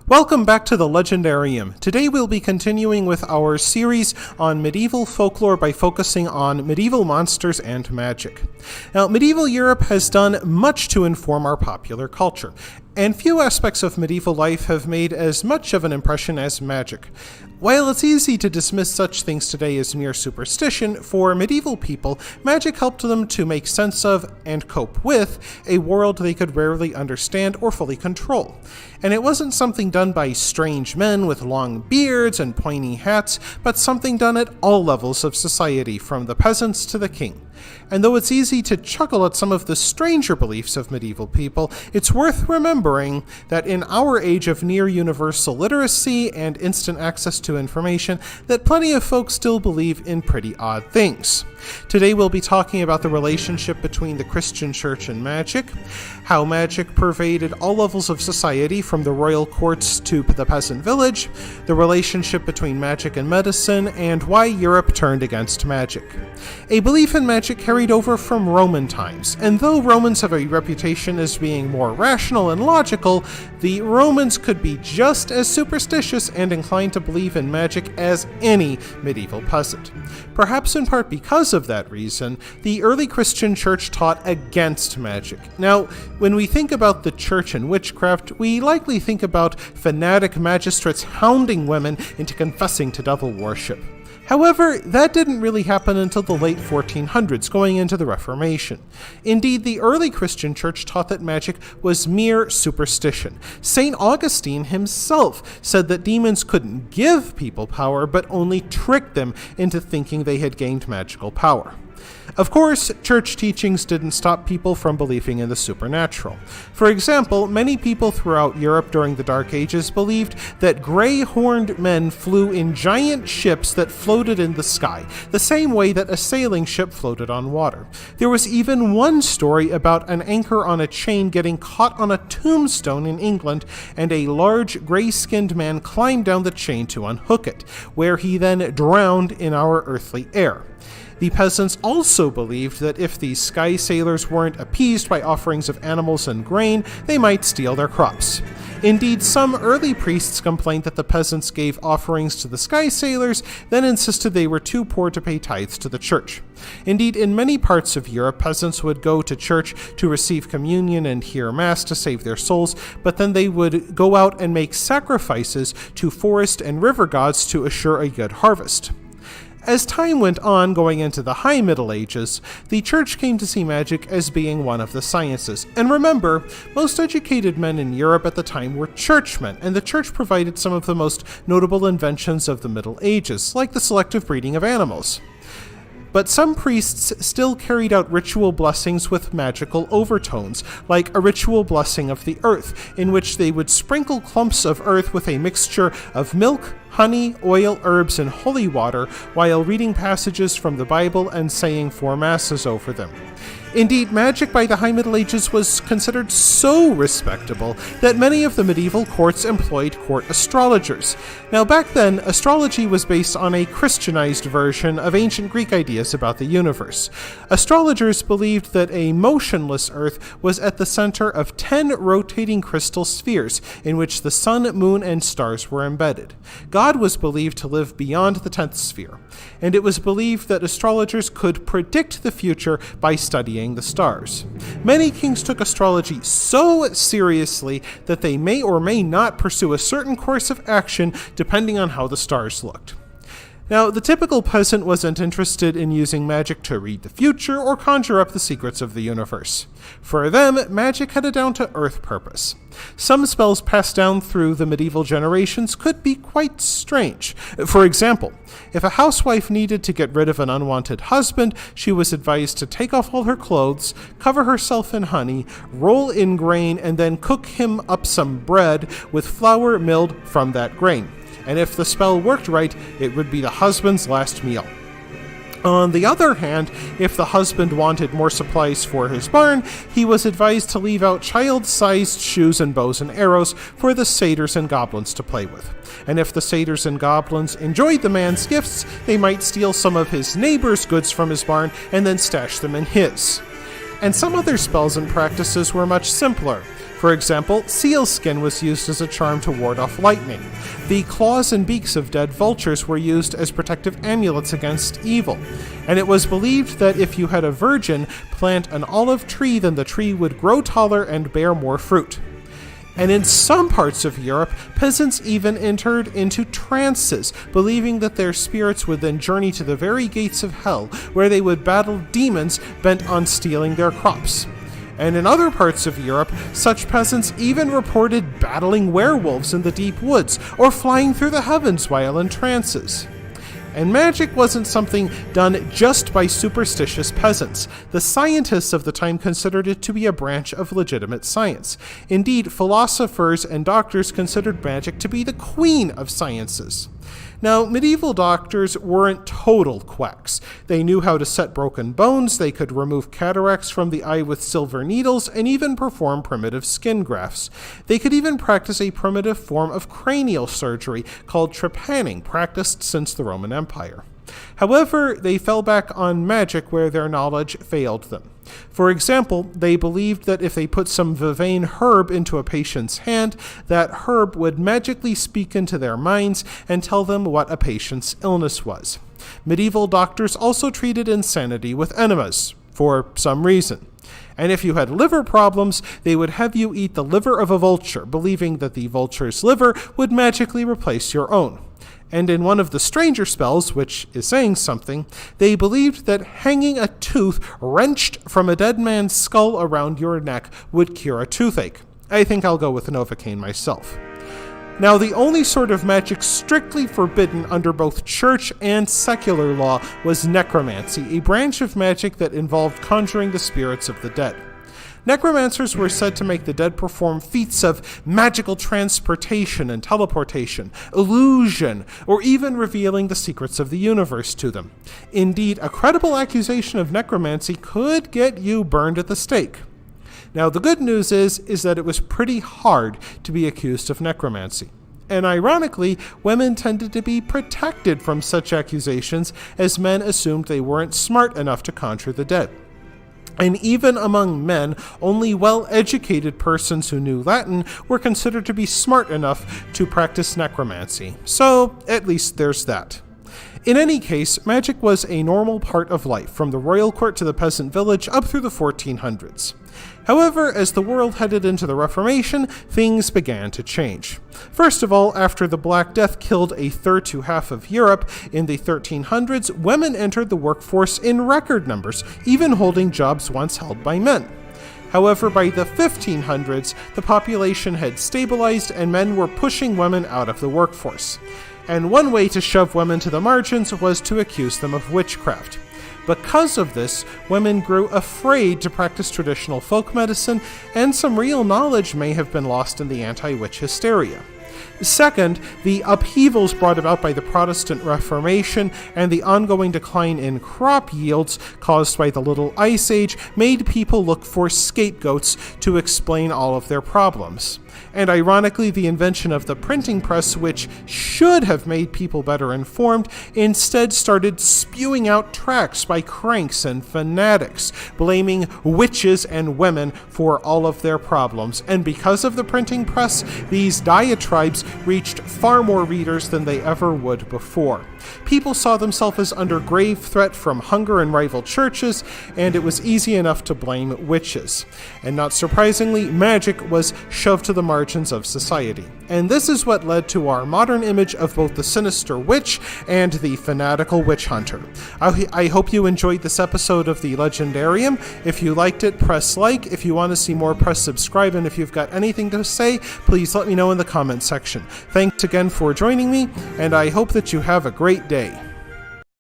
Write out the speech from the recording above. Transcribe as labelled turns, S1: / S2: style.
S1: Welcome back to the Legendarium. Today we'll be continuing with our series on medieval folklore by focusing on medieval monsters and magic. Now, medieval Europe has done much to inform our popular culture, and few aspects of medieval life have made as much of an impression as magic. While it's easy to dismiss such things today as mere superstition, for medieval people, magic helped them to make sense of and cope with a world they could rarely understand or fully control. And it wasn't something done by strange men with long beards and pointy hats, but something done at all levels of society, from the peasants to the king. And though it's easy to chuckle at some of the stranger beliefs of medieval people, it's worth remembering that in our age of near universal literacy and instant access to information, that plenty of folks still believe in pretty odd things. Today we'll be talking about the relationship between the Christian church and magic, how magic pervaded all levels of society from the royal courts to the peasant village, the relationship between magic and medicine, and why Europe turned against magic. A belief in magic carried over from Roman times, and though Romans have a reputation as being more rational and logical, the Romans could be just as superstitious and inclined to believe in magic as any medieval peasant. Perhaps in part because of that reason, the early Christian church taught against magic. Now, when we think about the church and witchcraft, we likely think about fanatic magistrates hounding women into confessing to devil worship. However, that didn't really happen until the late 1400s, going into the Reformation. Indeed, the early Christian church taught that magic was mere superstition. St. Augustine himself said that demons couldn't give people power, but only trick them into thinking they had gained magical power. Of course, church teachings didn't stop people from believing in the supernatural. For example, many people throughout Europe during the Dark Ages believed that gray-horned men flew in giant ships that floated in the sky, the same way that a sailing ship floated on water. There was even one story about an anchor on a chain getting caught on a tombstone in England, and a large gray-skinned man climbed down the chain to unhook it, where he then drowned in our earthly air. The peasants also believed that if these sky sailors weren't appeased by offerings of animals and grain, they might steal their crops. Indeed, some early priests complained that the peasants gave offerings to the sky sailors, then insisted they were too poor to pay tithes to the church. Indeed, in many parts of Europe, peasants would go to church to receive communion and hear mass to save their souls, but then they would go out and make sacrifices to forest and river gods to assure a good harvest. As time went on, going into the High Middle Ages, the church came to see magic as being one of the sciences. And remember, most educated men in Europe at the time were churchmen, and the church provided some of the most notable inventions of the Middle Ages, like the selective breeding of animals. But some priests still carried out ritual blessings with magical overtones, like a ritual blessing of the earth, in which they would sprinkle clumps of earth with a mixture of milk, honey, oil, herbs, and holy water, while reading passages from the Bible and saying 4 masses over them. Indeed, magic by the High Middle Ages was considered so respectable that many of the medieval courts employed court astrologers. Now, back then, astrology was based on a Christianized version of ancient Greek ideas about the universe. Astrologers believed that a motionless Earth was at the center of 10 rotating crystal spheres, in which the sun, moon, and stars were embedded. God was believed to live beyond the 10th sphere, and it was believed that astrologers could predict the future by studying the stars. Many kings took astrology so seriously that they may or may not pursue a certain course of action depending on how the stars looked. Now, the typical peasant wasn't interested in using magic to read the future or conjure up the secrets of the universe. For them, magic had a down-to-earth purpose. Some spells passed down through the medieval generations could be quite strange. For example, if a housewife needed to get rid of an unwanted husband, she was advised to take off all her clothes, cover herself in honey, roll in grain, and then cook him up some bread with flour milled from that grain. And if the spell worked right, it would be the husband's last meal. On the other hand, if the husband wanted more supplies for his barn, he was advised to leave out child-sized shoes and bows and arrows for the satyrs and goblins to play with. And if the satyrs and goblins enjoyed the man's gifts, they might steal some of his neighbor's goods from his barn and then stash them in his. And some other spells and practices were much simpler. For example, seal skin was used as a charm to ward off lightning. The claws and beaks of dead vultures were used as protective amulets against evil. And it was believed that if you had a virgin plant an olive tree, then the tree would grow taller and bear more fruit. And in some parts of Europe, peasants even entered into trances, believing that their spirits would then journey to the very gates of hell, where they would battle demons bent on stealing their crops. And in other parts of Europe, such peasants even reported battling werewolves in the deep woods, or flying through the heavens while in trances. And magic wasn't something done just by superstitious peasants. The scientists of the time considered it to be a branch of legitimate science. Indeed, philosophers and doctors considered magic to be the queen of sciences. Now, medieval doctors weren't total quacks. They knew how to set broken bones, they could remove cataracts from the eye with silver needles, and even perform primitive skin grafts. They could even practice a primitive form of cranial surgery called trepanning, practiced since the Roman Empire. However, they fell back on magic where their knowledge failed them. For example, they believed that if they put some vervain herb into a patient's hand, that herb would magically speak into their minds and tell them what a patient's illness was. Medieval doctors also treated insanity with enemas, for some reason. And if you had liver problems, they would have you eat the liver of a vulture, believing that the vulture's liver would magically replace your own. And in one of the stranger spells, which is saying something, they believed that hanging a tooth wrenched from a dead man's skull around your neck would cure a toothache. I think I'll go with Novocaine myself. Now, the only sort of magic strictly forbidden under both church and secular law was necromancy, a branch of magic that involved conjuring the spirits of the dead. Necromancers were said to make the dead perform feats of magical transportation and teleportation, illusion, or even revealing the secrets of the universe to them. Indeed, a credible accusation of necromancy could get you burned at the stake. Now, the good news is that it was pretty hard to be accused of necromancy. And ironically, women tended to be protected from such accusations, as men assumed they weren't smart enough to conjure the dead. And even among men, only well-educated persons who knew Latin were considered to be smart enough to practice necromancy. So, at least there's that. In any case, magic was a normal part of life, from the royal court to the peasant village up through the 1400s. However, as the world headed into the Reformation, things began to change. First of all, after the Black Death killed a third to half of Europe in the 1300s, women entered the workforce in record numbers, even holding jobs once held by men. However, by the 1500s, the population had stabilized and men were pushing women out of the workforce. And one way to shove women to the margins was to accuse them of witchcraft. Because of this, women grew afraid to practice traditional folk medicine, and some real knowledge may have been lost in the anti-witch hysteria. Second, the upheavals brought about by the Protestant Reformation and the ongoing decline in crop yields caused by the Little Ice Age made people look for scapegoats to explain all of their problems. And ironically, the invention of the printing press, which should have made people better informed, instead started spewing out tracts by cranks and fanatics, blaming witches and women for all of their problems. And because of the printing press, these diatribes reached far more readers than they ever would before. People saw themselves as under grave threat from hunger and rival churches, and it was easy enough to blame witches. And not surprisingly, magic was shoved to the margins of society. And this is what led to our modern image of both the sinister witch and the fanatical witch hunter. I hope you enjoyed this episode of the Legendarium. If you liked it, press like. If you want to see more, press subscribe. And if you've got anything to say, please let me know in the comment section. Thanks again for joining me, and I hope that you have a great day.